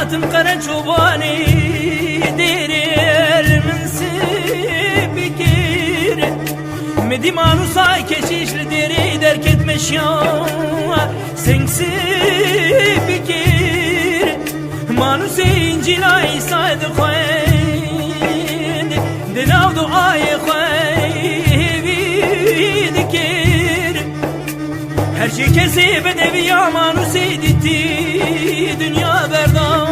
هاتم قرن شوباني ديري المنسي بكير مدي مانو صاي كشيش لديري دركت مشيان سنسي بكير مانو سينجي لاي صايد خوين دناو دعاي خوين بيدكير her şey kesip edevi yamanı seyditi dünya berda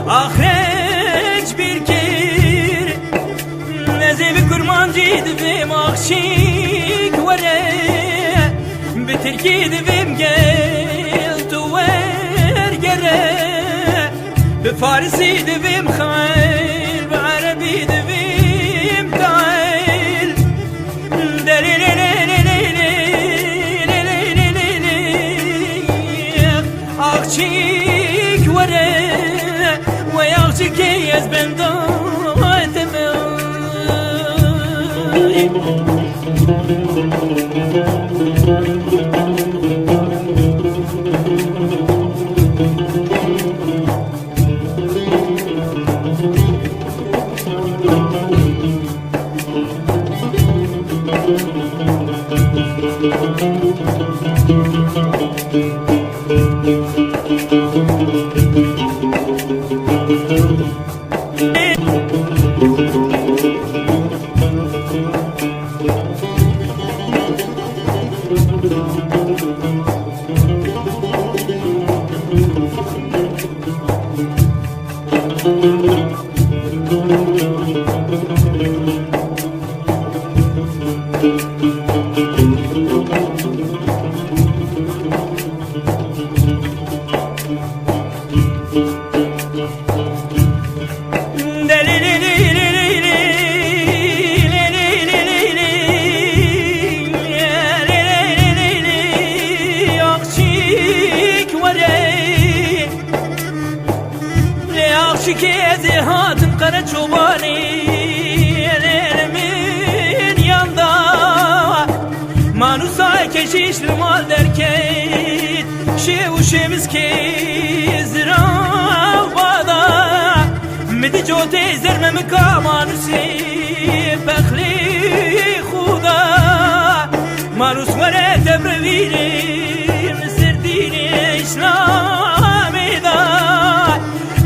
ahreç bir kir nezevi kurmancıydı ve mahşik vere bitirkiydi ve gel tuver gere be farisiydi ve mkhayl be arabiydi ve mkhayl أخشيك ورا ويغشك يزبن şikayeti hatım kara çobani elimin yanda manusa keşişli mal derken şevşemiz kezira vada midi jote zermem ka manusi bekli khuda manus mare tebrevirim serdini İslam'ı da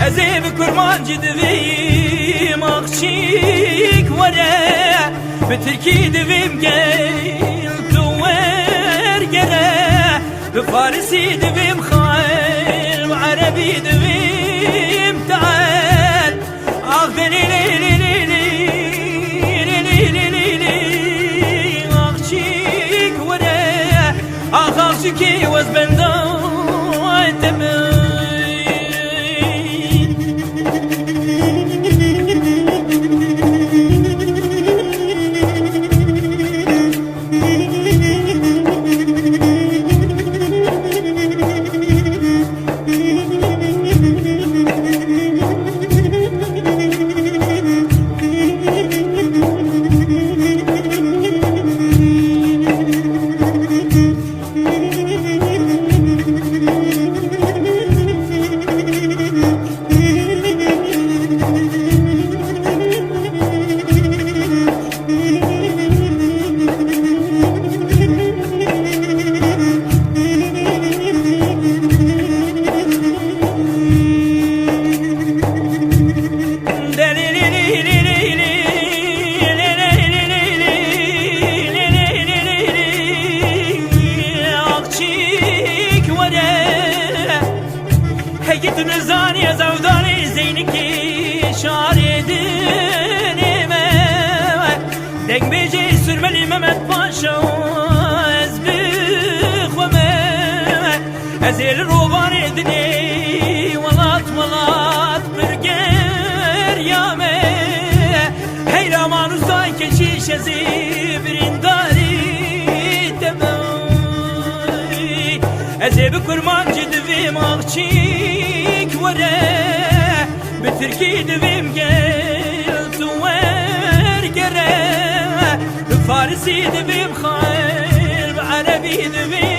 أزيب كرمان جدويم أخشيك ورا بتركي دويم قيل كوير قرا بفارسي دويم خيل وعربي دويم تعال أخذني ليلي ليلي ليلي ليلي أخشيك ورا أخشيكي وزبندان تمام هيت نزاني زوداني زينكي شاردني ما دنگ بيجي سرملي ممت باشا ازبخ وما ازيل روباني دني ولات ولات برقر يا ما هيلا مانو ساي كشيش ازيبرين داري تباي ازيب كرمان جدوي مغشيك ورا بتركي دويم قيل توير قرا بفارسي دويم خيل بعربي دويم